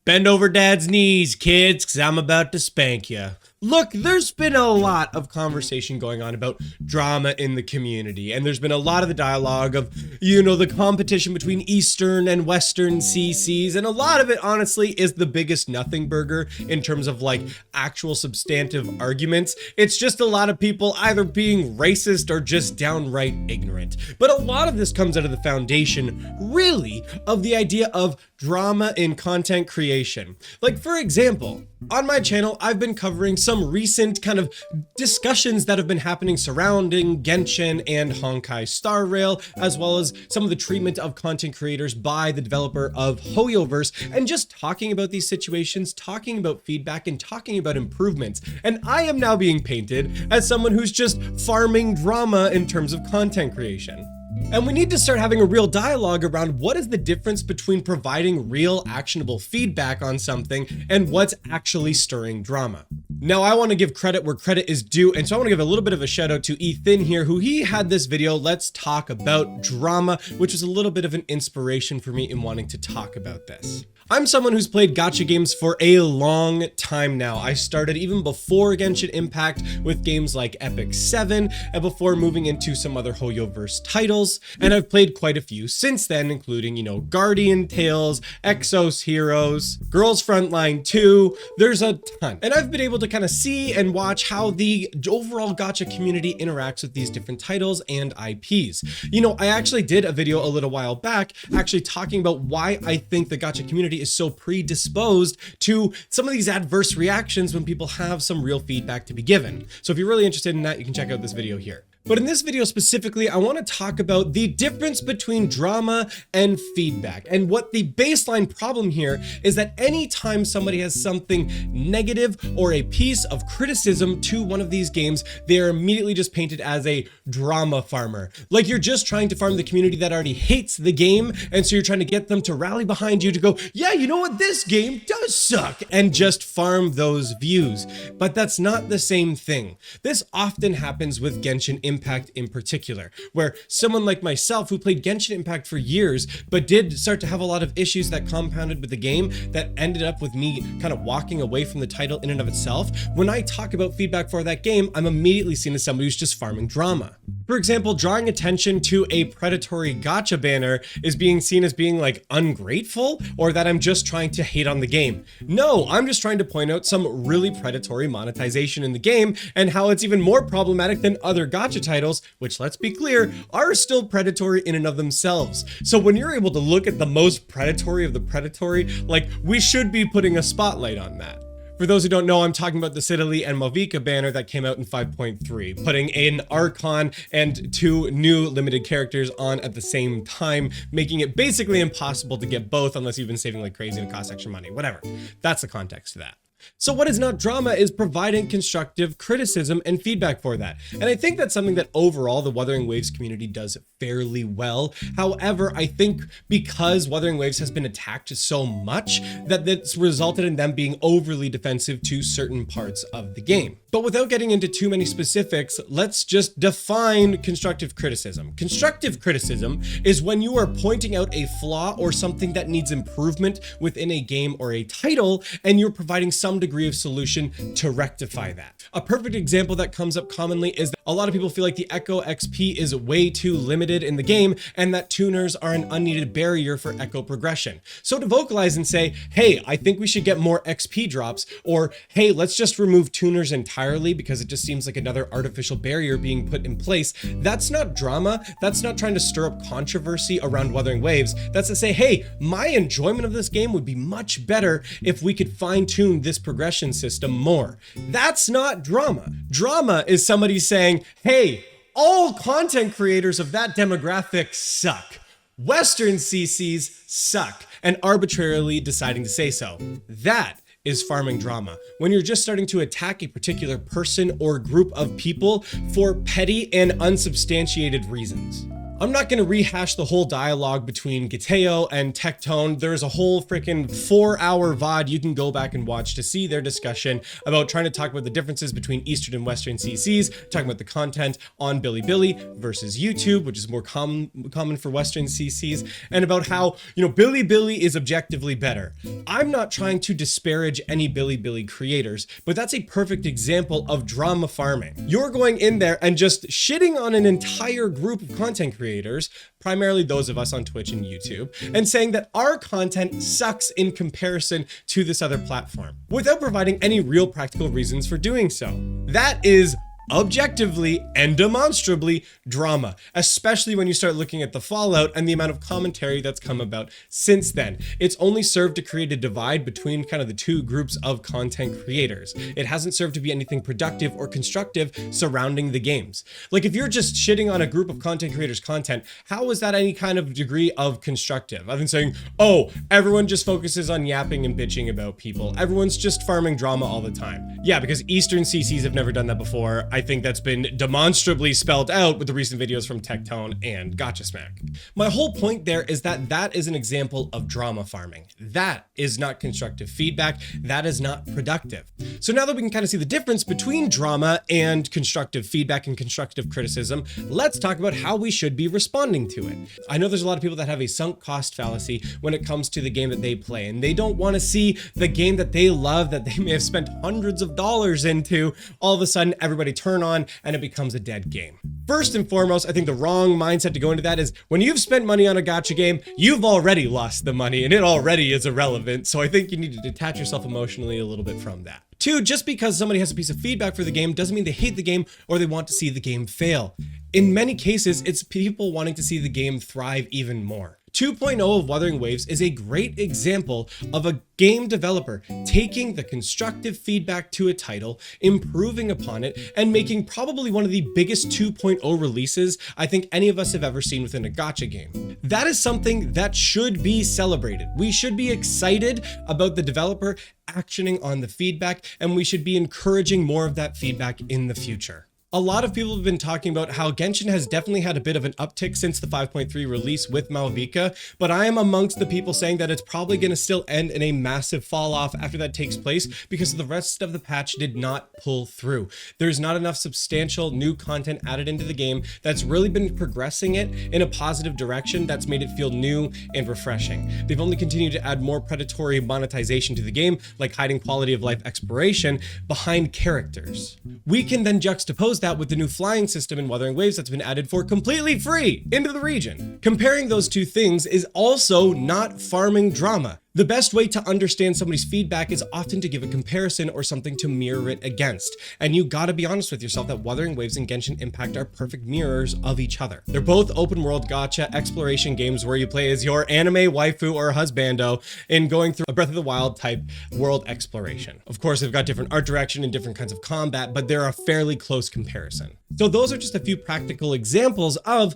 Bend over dad's knees, kids, because I'm about to spank you. Look, there's been a lot of conversation going on about drama in the community, and there's been a lot of the dialogue of, the competition between Eastern and Western CCs, and a lot of it, honestly, is the biggest nothing burger in terms of, actual substantive arguments. It's just a lot of people either being racist or just downright ignorant. But a lot of this comes out of the foundation, really, of the idea of drama in content creation. Like, for example, on my channel, I've been covering some recent kind of discussions that have been happening surrounding Genshin and Honkai Star Rail, as well as some of the treatment of content creators by the developer of Hoyoverse, and just talking about these situations, talking about feedback, and talking about improvements. And I am now being painted as someone who's just farming drama in terms of content creation. And we need to start having a real dialogue around what is the difference between providing real actionable feedback on something and what's actually stirring drama. Now, I want to give credit where credit is due, and so I want to give a little bit of a shout out to Ethan here, who he had this video, Let's Talk About Drama, which was a little bit of an inspiration for me in wanting to talk about this. I'm someone who's played gacha games for a long time now. I started even before Genshin Impact with games like Epic 7 and before moving into some other Hoyoverse titles, and I've played quite a few since then, including, Guardian Tales, Exos Heroes, Girls Frontline 2, there's a ton. And I've been able to kind of see and watch how the overall gacha community interacts with these different titles and IPs. I actually did a video a little while back actually talking about why I think the gacha community is so predisposed to some of these adverse reactions when people have some real feedback to be given. So if you're really interested in that, you can check out this video here. But in this video specifically, I want to talk about the difference between drama and feedback. And what the baseline problem here is that anytime somebody has something negative or a piece of criticism to one of these games, they are immediately just painted as a drama farmer. Like you're just trying to farm the community that already hates the game, and so you're trying to get them to rally behind you to go, yeah, you know what, this game does suck, and just farm those views. But that's not the same thing. This often happens with Genshin Impact in particular, where someone like myself who played Genshin Impact for years, but did start to have a lot of issues that compounded with the game that ended up with me kind of walking away from the title in and of itself. When I talk about feedback for that game, I'm immediately seen as somebody who's just farming drama. For example, drawing attention to a predatory gacha banner is being seen as being ungrateful, or that I'm just trying to hate on the game. No, I'm just trying to point out some really predatory monetization in the game and how it's even more problematic than other gacha titles, which, let's be clear, are still predatory in and of themselves. So when you're able to look at the most predatory of the predatory, we should be putting a spotlight on that. For those who don't know, I'm talking about the Sidali and Malvika banner that came out in 5.3, putting an Archon and 2 new limited characters on at the same time, making it basically impossible to get both unless you've been saving like crazy and it costs extra money, whatever. That's the context to that. So what is not drama is providing constructive criticism and feedback for that. And I think that's something that overall the Wuthering Waves community does fairly well. However, I think because Wuthering Waves has been attacked so much that that's resulted in them being overly defensive to certain parts of the game. But without getting into too many specifics, let's just define constructive criticism. Constructive criticism is when you are pointing out a flaw or something that needs improvement within a game or a title, and you're providing some degree of solution to rectify that. A perfect example that comes up commonly is that a lot of people feel like the Echo XP is way too limited in the game and that tuners are an unneeded barrier for Echo progression. So to vocalize and say, hey, I think we should get more XP drops, or hey, let's just remove tuners entirely because it just seems like another artificial barrier being put in place, that's not drama. That's not trying to stir up controversy around Wuthering Waves. That's to say, hey, my enjoyment of this game would be much better if we could fine-tune this progression system more. That's not drama. Drama is somebody saying, hey, all content creators of that demographic suck. Western CCs suck, and arbitrarily deciding to say so. That is farming drama. When you're just starting to attack a particular person or group of people for petty and unsubstantiated reasons. I'm not going to rehash the whole dialogue between Giteo and Tectone. There's a whole freaking 4-hour VOD you can go back and watch to see their discussion about trying to talk about the differences between Eastern and Western CCs, talking about the content on Bilibili versus YouTube, which is more common for Western CCs, and about how, Bilibili is objectively better. I'm not trying to disparage any Bilibili creators, but that's a perfect example of drama farming. You're going in there and just shitting on an entire group of content creators, primarily those of us on Twitch and YouTube, and saying that our content sucks in comparison to this other platform, without providing any real practical reasons for doing so. That is objectively and demonstrably drama, especially when you start looking at the fallout and the amount of commentary that's come about since then. It's only served to create a divide between kind of the two groups of content creators. It hasn't served to be anything productive or constructive surrounding the games. Like, if you're just shitting on a group of content creators' content, how is that any kind of degree of constructive? I've been saying, oh, everyone just focuses on yapping and bitching about people. Everyone's just farming drama all the time. Yeah, because Eastern CCs have never done that before. I think that's been demonstrably spelled out with the recent videos from Tectone and Gotchasmack. My whole point there is that that is an example of drama farming. That is not constructive feedback. That is not productive. So now that we can kind of see the difference between drama and constructive feedback and constructive criticism, let's talk about how we should be responding to it. I know there's a lot of people that have a sunk cost fallacy when it comes to the game that they play, and they don't want to see the game that they love, that they may have spent hundreds of dollars into, all of a sudden everybody turn on and it becomes a dead game. First and foremost, I think the wrong mindset to go into that is when you've spent money on a gacha game, you've already lost the money and it already is irrelevant. So I think you need to detach yourself emotionally a little bit from that. Two, just because somebody has a piece of feedback for the game doesn't mean they hate the game or they want to see the game fail. In many cases, it's people wanting to see the game thrive even more. 2.0 of Wuthering Waves is a great example of a game developer taking the constructive feedback to a title, improving upon it, and making probably one of the biggest 2.0 releases I think any of us have ever seen within a gacha game. That is something that should be celebrated. We should be excited about the developer actioning on the feedback, and we should be encouraging more of that feedback in the future. A lot of people have been talking about how Genshin has definitely had a bit of an uptick since the 5.3 release with Malvika, but I am amongst the people saying that it's probably going to still end in a massive fall off after that takes place because the rest of the patch did not pull through. There's not enough substantial new content added into the game that's really been progressing it in a positive direction that's made it feel new and refreshing. They've only continued to add more predatory monetization to the game, like hiding quality of life exploration behind characters. We can then juxtapose that with the new flying system in Wuthering Waves that's been added for completely free into the region. Comparing those two things is also not farming drama. The best way to understand somebody's feedback is often to give a comparison or something to mirror it against. And you gotta be honest with yourself that Wuthering Waves and Genshin Impact are perfect mirrors of each other. They're both open world gacha exploration games where you play as your anime waifu or husbando in going through a Breath of the Wild type world exploration. Of course, they've got different art direction and different kinds of combat, but they're a fairly close comparison. So those are just a few practical examples of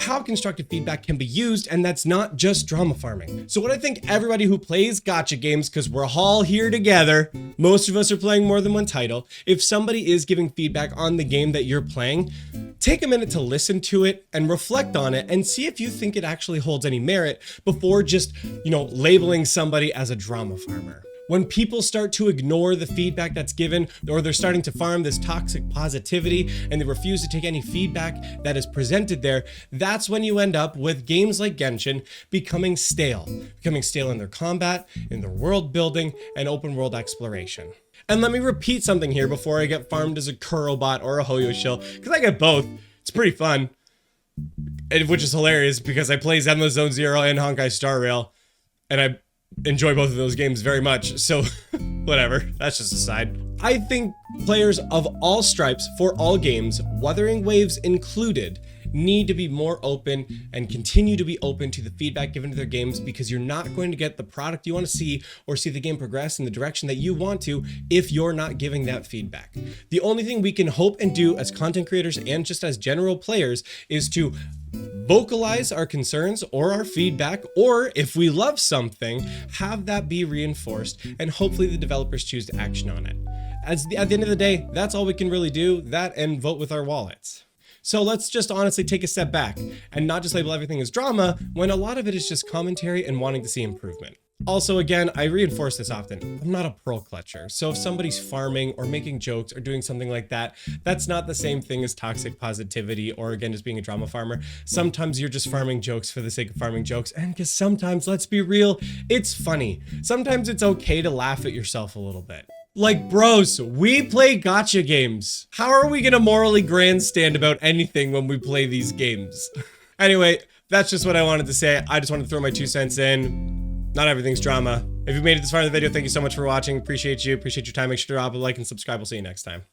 how constructive feedback can be used, and that's not just drama farming. So what I think everybody who plays gacha games, because we're all here together, most of us are playing more than one title, if somebody is giving feedback on the game that you're playing, take a minute to listen to it and reflect on it and see if you think it actually holds any merit before just, labeling somebody as a drama farmer. When people start to ignore the feedback that's given, or they're starting to farm this toxic positivity and they refuse to take any feedback that is presented there, that's when you end up with games like Genshin becoming stale in their combat, in their world building, and open world exploration. And let me repeat something here before I get farmed as a Kurobot or a Hoyo shill, because I get both. It's pretty fun, which is hilarious because I play Zenless Zone Zero and Honkai Star Rail, and I enjoy both of those games very much, so whatever, that's just a side. I think players of all stripes for all games, Wuthering Waves included, need to be more open and continue to be open to the feedback given to their games, because you're not going to get the product you want to see or see the game progress in the direction that you want to if you're not giving that feedback. The only thing we can hope and do as content creators and just as general players is to vocalize our concerns or our feedback, or if we love something, have that be reinforced, and hopefully the developers choose to action on it. At the end of the day, that's all we can really do, that and vote with our wallets. So let's just honestly take a step back and not just label everything as drama when a lot of it is just commentary and wanting to see improvement. Also, again, I reinforce this often, I'm not a pearl clutcher. So if somebody's farming or making jokes or doing something like that, that's not the same thing as toxic positivity or again, just being a drama farmer. Sometimes you're just farming jokes for the sake of farming jokes. And because sometimes, let's be real, it's funny. Sometimes it's okay to laugh at yourself a little bit. Like, bros, we play gacha games. How are we gonna morally grandstand about anything when we play these games? Anyway, that's just what I wanted to say. I just wanted to throw my 2 cents in. Not everything's drama. If you made it this far in the video, thank you so much for watching. Appreciate you. Appreciate your time. Make sure to drop a like and subscribe. We'll see you next time.